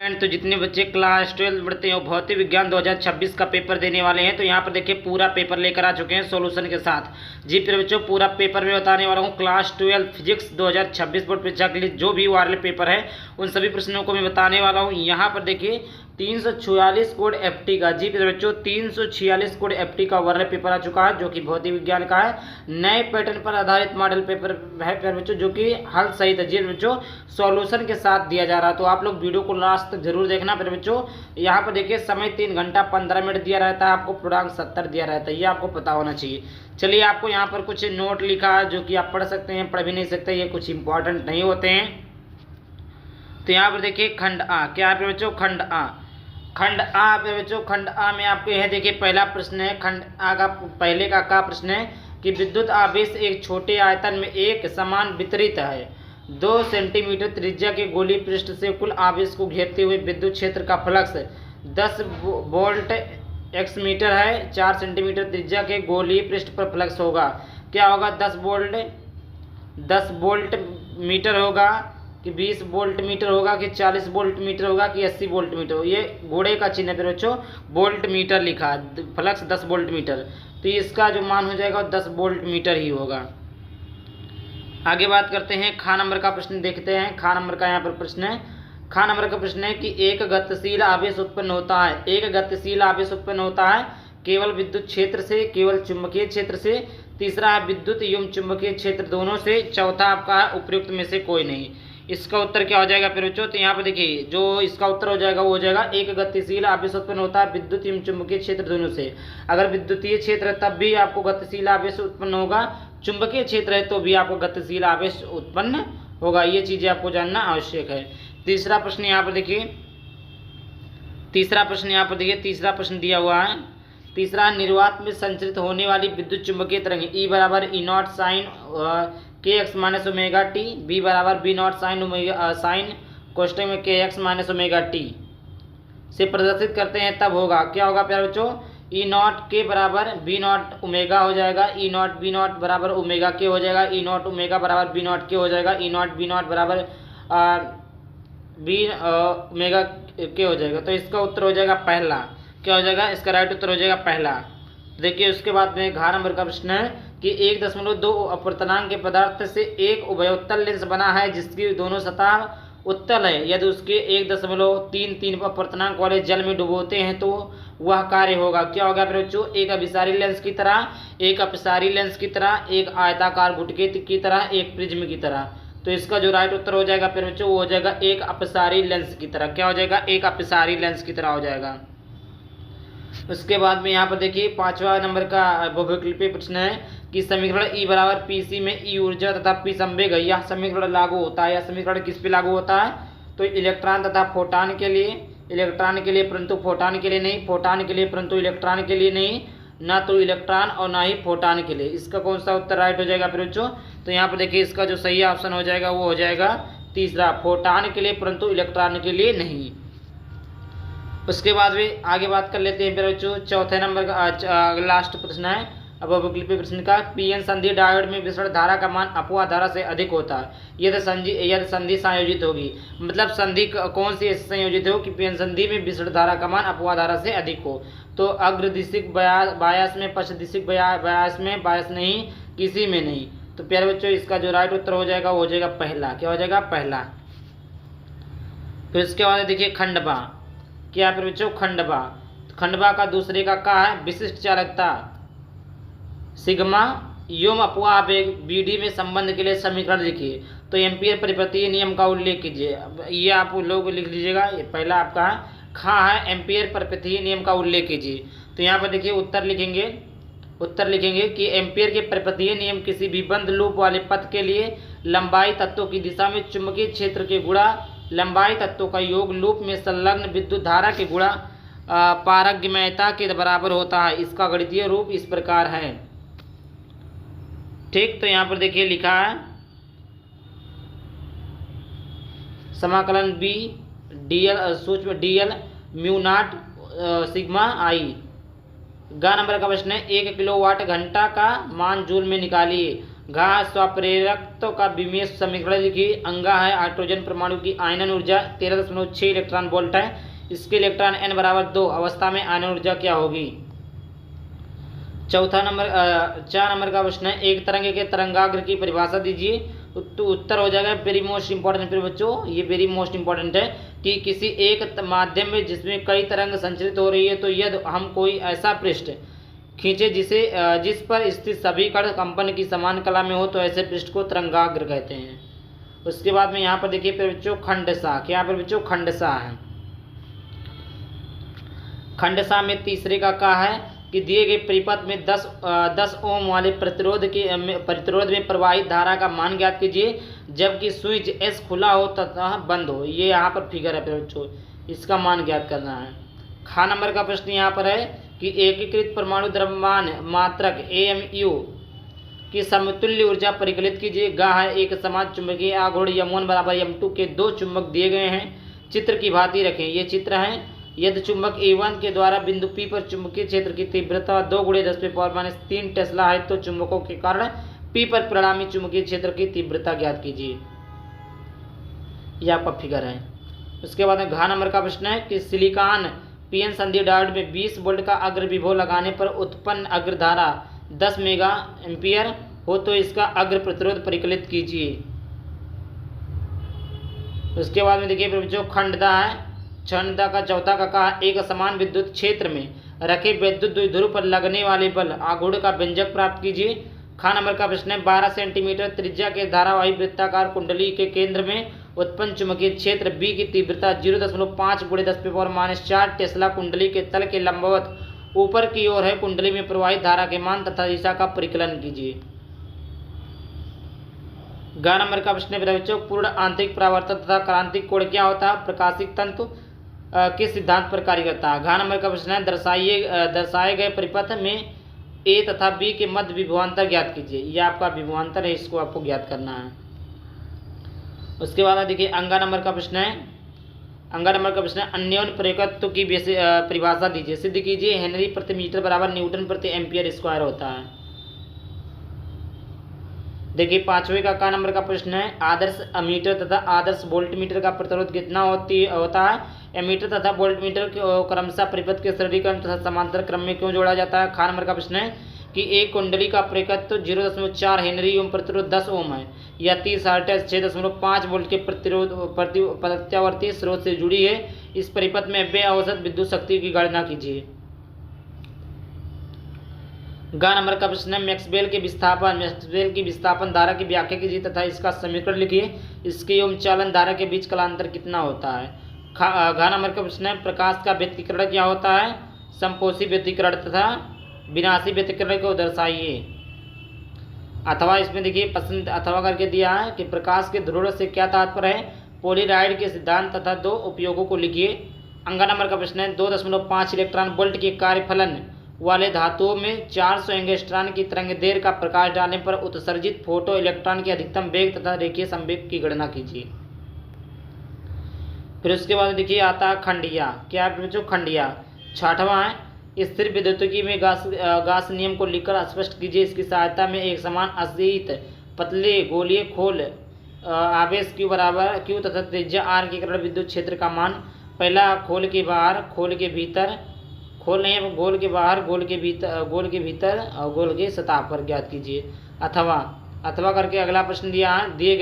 तो जितने बच्चे क्लास 12 पढ़ते हैं वो भौतिक विज्ञान 2026 का पेपर देने वाले हैं। तो यहाँ पर देखिए पूरा पेपर लेकर आ चुके हैं सॉल्यूशन के साथ। जी फिर बच्चों पूरा पेपर में बताने वाला हूँ। क्लास 12 फिजिक्स 2026 बोर्ड परीक्षा के लिए जो भी वाले पेपर है उन सभी प्रश्नों को मैं बताने वाला हूँ। यहाँ पर देखिए 346 कोड एफटी का, जी फिर बच्चों 346 कोड एफटी का वाला पेपर आ चुका है जो कि भौतिक विज्ञान का है। नए पैटर्न पर आधारित मॉडल पेपर है फिर बच्चों, जो कि हल सहित जी बच्चों सॉल्यूशन के साथ दिया जा रहा है। तो आप लोग वीडियो को लास्ट तक जरूर देखना। फिर बच्चों यहाँ पर देखिए समय 3 घंटा 15 मिनट दिया रहता है, आपको पूर्णांक 70 दिया रहता है, ये आपको पता होना चाहिए। चलिए आपको यहाँ पर कुछ नोट लिखा है जो कि आप पढ़ सकते हैं, पढ़ भी नहीं सकते, ये कुछ इंपॉर्टेंट नहीं होते हैं। तो यहाँ पर देखिए खंड आ, क्या है बच्चों? खंड आ। खंड आ पे बच्चों खंड आ में आपके है देखिए पहला प्रश्न है। खंड आ का पहले का प्रश्न है कि विद्युत आवेश एक छोटे आयतन में एक समान वितरित है। 2 सेंटीमीटर त्रिज्या के गोलीय पृष्ठ से कुल आवेश को घेरते हुए विद्युत क्षेत्र का फ्लक्स 10 वोल्ट एक्स मीटर है। 4 सेंटीमीटर त्रिज्या के गोलीय पृष्ठ पर फ्लक्स होगा, क्या होगा? 10 वोल्ट मीटर होगा कि 20 वोल्ट मीटर होगा कि 40 वोल्ट मीटर होगा कि 80 वोल्ट मीटर होगा। ये घोड़े का चिन्ह है बच्चों, वोल्ट मीटर लिखा, फ्लक्स 10 वोल्ट मीटर, तो इसका जो मान हो जाएगा 10 वोल्ट मीटर ही होगा। आगे बात करते हैं, खा नंबर का प्रश्न देखते हैं। खा नंबर का यहाँ पर प्रश्न है। खा नंबर का प्रश्न है कि एक गतिशील आवेश उत्पन्न होता है। एक गतिशील आवेश उत्पन्न होता है केवल विद्युत क्षेत्र से, केवल चुंबकीय क्षेत्र से। तीसरा है विद्युत एवं चुंबकीय क्षेत्र दोनों से। चौथा आपका है उपयुक्त में से कोई नहीं। इसका उत्तर क्या हो जाएगा फिर बच्चों? तो यहाँ पर देखिए जो इसका उत्तर हो जाएगा वो हो जाएगा एक गतिशील आवेश उत्पन्न होता है विद्युत एवं चुंबकीय क्षेत्र दोनों से। अगर विद्युतीय क्षेत्र है तब भी आपको गतिशील आवेश उत्पन्न होगा, चुंबकीय क्षेत्र है तो भी आपको गतिशील आवेश उत्पन्न होगा। ये चीजें आपको जानना आवश्यक है। तीसरा प्रश्न यहाँ पर देखिए, तीसरा प्रश्न दिया हुआ है। तीसरा, निर्वात में संचरित होने वाली विद्युत चुंबकीय तरंग E बराबर E0 sine kx minus omega t, B बराबर B0 साइन कोष्टक में kx माइनस ओमेगा टी से प्रदर्शित करते हैं तब होगा, क्या होगा प्यारे बच्चों? E0 के बराबर B0 ओमेगा हो जाएगा। E0 B0 बराबर ओमेगा के हो जाएगा। E0 ओमेगा बराबर B0 के हो जाएगा। E0 B0 बराबर B ओमेगा के हो जाएगा। तो इसका उत्तर हो जाएगा पहला। क्या हो जाएगा? इसका राइट उत्तर हो जाएगा पहला। देखिए उसके बाद में घ नंबर का प्रश्न है कि 1.2 अपवर्तनांक के पदार्थ से एक उभयोत्तल लेंस बना है जिसकी दोनों सतह उत्तल है। यदि उसके 1.33 अपवर्तनांक वाले जल में डुबोते हैं तो वह कार्य होगा, क्या होगा फिर बच्चों? एक अभिसारी लेंस की तरह, एक अपसारी लेंस की तरह, एक आयताकार गुटके की तरह, एक प्रिज्म की तरह। तो इसका जो राइट उत्तर हो जाएगा फिर बच्चों वो हो जाएगा एक अपसारी लेंस की तरह। क्या हो जाएगा? एक अपसारी लेंस की तरह हो जाएगा। उसके बाद में यहाँ पर देखिए 5वां नंबर का बहुविकल्पीय प्रश्न है कि समीकरण E बराबर PC में E ऊर्जा तथा P संवेग है। यह समीकरण लागू होता है, यह समीकरण किस पे लागू होता है? तो इलेक्ट्रॉन तथा फोटॉन के लिए, इलेक्ट्रॉन के लिए परंतु फोटॉन के लिए नहीं, फोटॉन के लिए परंतु इलेक्ट्रॉन के लिए नहीं, ना तो इलेक्ट्रॉन और ना ही फोटॉन के लिए। इसका कौन सा उत्तर राइट हो जाएगा फिर बच्चों? तो यहाँ पर देखिए इसका जो सही ऑप्शन हो जाएगा वो हो जाएगा तीसरा, फोटॉन के लिए परंतु इलेक्ट्रॉन के लिए नहीं। उसके बाद भी आगे बात कर लेते हैं फिर बच्चों। चौथे नंबर का लास्ट प्रश्न है अब बहुविकल्पीय प्रश्न का। पीएन संधि डायोड में विसरण धारा का मान अपवाह धारा से अधिक होता है यदि संधि संयोजित होगी। मतलब संधि कौन सी ऐसी संयोजित हो कि पीएन संधि में विसरण धारा का मान अपवाह धारा से अधिक हो? तो अग्रदिशिक बायस में, पश्चदिशिक बायस में, बायस नहीं, किसी में नहीं। तो प्यारे बच्चों इसका जो राइट उत्तर हो जाएगा वो हो जाएगा पहला। क्या हो जाएगा? पहला। फिर इसके बाद देखिए खंडबा। क्या फिर बच्चों? खंडबा। खंडबा का दूसरे का है विशिष्ट चालकता सिग्मा योम अपवाह आवेग BD में संबंध के लिए समीकरण लिखिए। तो एम्पियर परिपथीय नियम का उल्लेख कीजिए। ये आप लोग लिख लीजिएगा, ये पहला आपका खा है एम्पियर परिपथीय नियम का उल्लेख कीजिए। तो यहाँ पर देखिए उत्तर लिखेंगे कि एम्पियर के परिपथीय नियम किसी भी बंद लूप वाले पथ के लिए लंबाई तत्वों की दिशा में चुंबकीय क्षेत्र के गुणा लंबाई तत्वों का योग लूप में संलग्न विद्युत धारा के गुणा पारगम्यता के बराबर होता है। इसका गणितीय रूप इस प्रकार है। ठीक, तो यहाँ पर देखिए लिखा है समाकलन B DL सूक्ष्म DL mu naught sigma I। गा नंबर का प्रश्न है 1 किलोवाट घंटा का मान जूल में निकालिए। घा स्वप्रेरकत्व का विमेय समीकरण लिखिए। अंगा है हाइड्रोजन परमाणु की आयनन ऊर्जा 13.6 इलेक्ट्रॉन वोल्ट है। इसके इलेक्ट्रॉन n बराबर 2 अवस्था में आयनन ऊर्जा क्या होगी। 4 नंबर का प्रश्न है, एक तरंग के तरंगाग्र की परिभाषा दीजिए। तो उत्तर हो जाएगा वेरी मोस्ट इंपॉर्टेंट। फिर बच्चों ये वेरी मोस्ट इंपॉर्टेंट है कि किसी एक माध्यम में जिसमें कई तरंग संचरित हो रही है, तो यदि हम कोई ऐसा पृष्ठ खींचे जिस पर स्थित सभी कण कंपन की समान कला में हो, तो ऐसे पृष्ठ को तरंगाग्र कहते हैं। उसके बाद में यहाँ पर देखिए फिर बच्चों खंडसा, क्या पर बच्चों खंडसा है। खंडसा में तीसरे का है कि दिए गए परिपथ में 10 ओम वाले प्रतिरोध में प्रवाहित धारा का मान ज्ञात कीजिए जबकि स्विच एस खुला हो तथा बंद हो। ये यहाँ पर फिगर है बच्चों, इसका मान ज्ञात करना है। खा नंबर का प्रश्न यहाँ पर है कि एकीकृत परमाणु द्रव्यमान मात्रक AMU की समतुल्य ऊर्जा परिकलित कीजिए। गा है एक समान चुंबकीय आघूर्ण M1 बराबर M2 के 2 चुंबक दिए गए हैं, चित्र की भांति रखें। ये चित्र हैं। यदि चुंबक A1 के द्वारा बिंदु P पर चुंबकीय क्षेत्र की तीव्रता 2 × 10⁻³ टेस्ला है, तो चुंबकों के कारण P पर परिणामी चुंबकीय क्षेत्र की तीव्रता ज्ञात कीजिए। यह आपका फिगर है। उसके बाद में घ नंबर का प्रश्न है कि सिलिकॉन PN संधि डायोड में 20 वोल्ट का अग्र विभव लगाने पर उत्पन्न अग्रधारा 10 मेगा एम्पियर हो, तो इसका अग्र प्रतिरोध परिकलित कीजिए। उसके बाद में देखिए बच्चों खंडता है। छंदा का चौथा का एक समान विद्युत क्षेत्र में रखे विद्युत द्विध्रुव पर लगने वाले बल आघूर्ण का व्यंजक प्राप्त कीजिए। खा नंबर का प्रश्न है 12 सेंटीमीटर त्रिज्या के धारावाही वृत्ताकार कुंडली के केंद्र में उत्पन्न चुंबकीय क्षेत्र B की तीव्रता 0.5 × 10⁻⁴ टेस्ला कुंडली के तल के लंबवत ऊपर की ओर है। कुंडली में प्रवाहित धारा के मान तथा दिशा का परिकलन कीजिए। ग नंबर का प्रश्न है बच्चों पूर्ण आंतरिक परावर्तन तथा क्रांतिक कोण क्या होता है, प्रकाशिक तंतु किस सिद्धांत पर कार्य करता है। घ नंबर का प्रश्न है दर्शाए गए परिपथ में A तथा B के मध्य विभवांतर ज्ञात कीजिए। यह आपका विभवांतर है, इसको आपको ज्ञात करना है। उसके बाद देखिए अंगा नंबर का प्रश्न है। अंगा नंबर का प्रश्न है अन्योन्य प्रेरकत्व की परिभाषा दीजिए। सिद्ध कीजिए हेनरी प्रति मीटर बराबर न्यूटन प्रति एम्पियर स्क्वायर होता है। देखिए 5वें का नंबर का प्रश्न है आदर्श अमीटर तथा आदर्श वोल्टमीटर का प्रतिरोध कितना होता है। एमीटर तथा वोल्टमीटर को क्रमशः परिपथ के सरलीकरण तथा समांतर क्रम में क्यों जोड़ा जाता है। खा नंबर का प्रश्न है कि एक कुंडली का प्रेरकत्व 0.4 हेनरी ओम प्रतिरोध 10 ओम है या 30 हर्ट्ज 6.5 वोल्ट के प्रत्यावर्ती स्रोत से जुड़ी है। इस परिपथ में वे औसत विद्युत शक्ति की गणना कीजिए। ग नंबर का प्रश्न है मैक्सवेल की विस्थापन धारा की व्याख्या कीजिए तथा इसका समीकरण लिखिए। इसके एवं चालन धारा के बीच कालांतर कितना होता है। घ नंबर का प्रश्न है प्रकाश का व्यतिकरण क्या होता है, समपोषी व्यतिकरण तथा विनाशी व्यतिकरण को दर्शाइए। अथवा इसमें देखिए पसंद अथवा करके दिया है कि प्रकाश के ध्रुव से क्या तात्पर्य है, पोलराइड के सिद्धांत तथा 2 उपयोगों को लिखिए। अंगा नंबर का प्रश्न है 2.5 इलेक्ट्रॉन वोल्ट के कार्यफलन वाले धातुओं में 400 एंगस्ट्रॉन की तरंग दैर्घ्य का प्रकाश डालने पर उत्सर्जित फोटो इलेक्ट्रॉन के अधिकतम वेग तथा रेखीय संवेग की गणना कीजिए। फिर उसके बाद देखिए आता है खंडिया। क्या है बच्चों खंडिया। 6वां है स्थिर विद्युतिकी में गास नियम को लिखकर स्पष्ट कीजिए। इसकी सहायता में एक समान असीत पतले गोलीय खोल आवेश Q बराबर Q तथा त्रिज्या R के कारण विद्युत क्षेत्र का मान। पहला खोल के बाहर, खोल के भीतर, खोल नहीं है गोल के बाहर, गोल के भीतर और गोल के सतह पर ज्ञात कीजिए। अथवा करके अगला प्रश्न दिया है दिए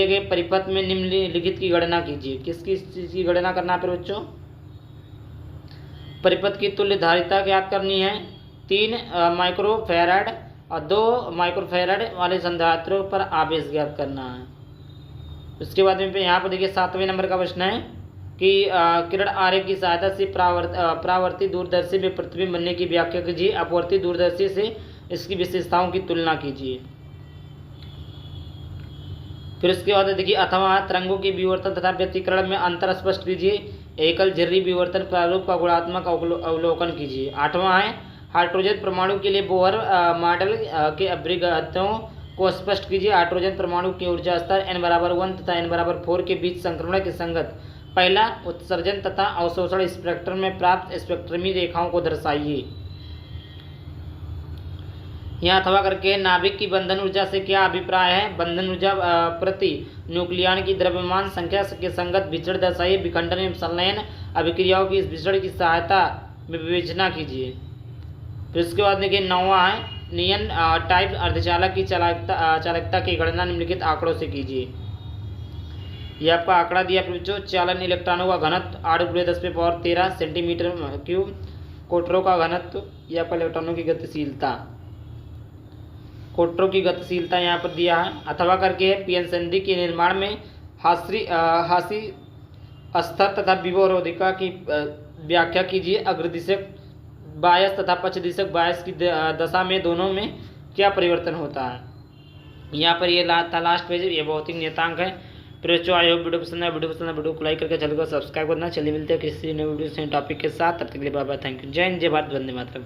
गए परिपथ में निम्नलिखित की गणना कीजिए। किसकी चीज की गणना करना है बच्चों, परिपथ की तुल्य धारिता ज्ञात करनी है। 3 माइक्रोफैराड और 2 माइक्रोफैराड वाले संधारित्रों पर आवेश ज्ञात करना है। उसके बाद में यहाँ पर देखिए 7वें नंबर का प्रश्न है कि किरण आरेख की सहायता से परावर्ती दूरदर्शी में प्रतिबिंब बनने की व्याख्या कीजिए। अपवर्ती दूरदर्शी से इसकी विशेषताओं की तुलना कीजिए। फिर उसके बाद देखिए अथवा तरंगों के विवर्तन तथा व्यतिकरण में अंतर स्पष्ट कीजिए। एकल झिर्री विवर्तन प्रारूप का गुणात्मक अवलोकन कीजिए। 8वां है हाइड्रोजन परमाणु के लिए बोहर मॉडल के अभिव्यक्तियों को स्पष्ट कीजिए। हाइड्रोजन परमाणु की ऊर्जा स्तर n बराबर 1 तथा n बराबर 4 के बीच संक्रमण के संगत पहला उत्सर्जन तथा अवशोषण स्पेक्ट्रम में प्राप्त स्पेक्ट्रमी रेखाओं को दर्शाइए। यहाँ अथवा करके नाभिक की बंधन ऊर्जा से क्या अभिप्राय है। बंधन ऊर्जा प्रति न्यूक्लियॉन की द्रव्यमान संख्या के संगत विचरण दर्शाइए। विखंडन एवं संलयन अभिक्रियाओं की इस विचरण की सहायता में विवेचना कीजिए। फिर इसके बाद देखिए 9वां है नियन टाइप अर्धचालक की चालकता की गणना निम्नलिखित आंकड़ों से कीजिए। ये आपका आंकड़ा दिया बच्चों। चालन इलेक्ट्रॉनों का घनत्व 8×10⁻13 सेंटीमीटर क्यूब। कोटरों का घनत्व, ये आपका इलेक्ट्रॉनों की गतिशीलता, कोटरों की गतिशीलता यहाँ पर दिया है। अथवा करके पीएन संधि के निर्माण में हासी स्तर तथा विभवरोधिका की व्याख्या कीजिए। अग्रदिशक बायस तथा पश्चदिशक बायस की दशा में दोनों में क्या परिवर्तन होता है। यहाँ पर ये था लास्ट पेज, ये भौतिक नियतांक है। फिर जो आई होप वीडियो पसंद है, वीडियो को लाइक करके चैनल को सब्सक्राइब करना। चलिए मिलते हैं किसी नए वीडियो से टॉपिक के साथ, तब तक के लिए बाय बाय, थैंक यू, जय हिंद, जय भारत, वंदे मातरम।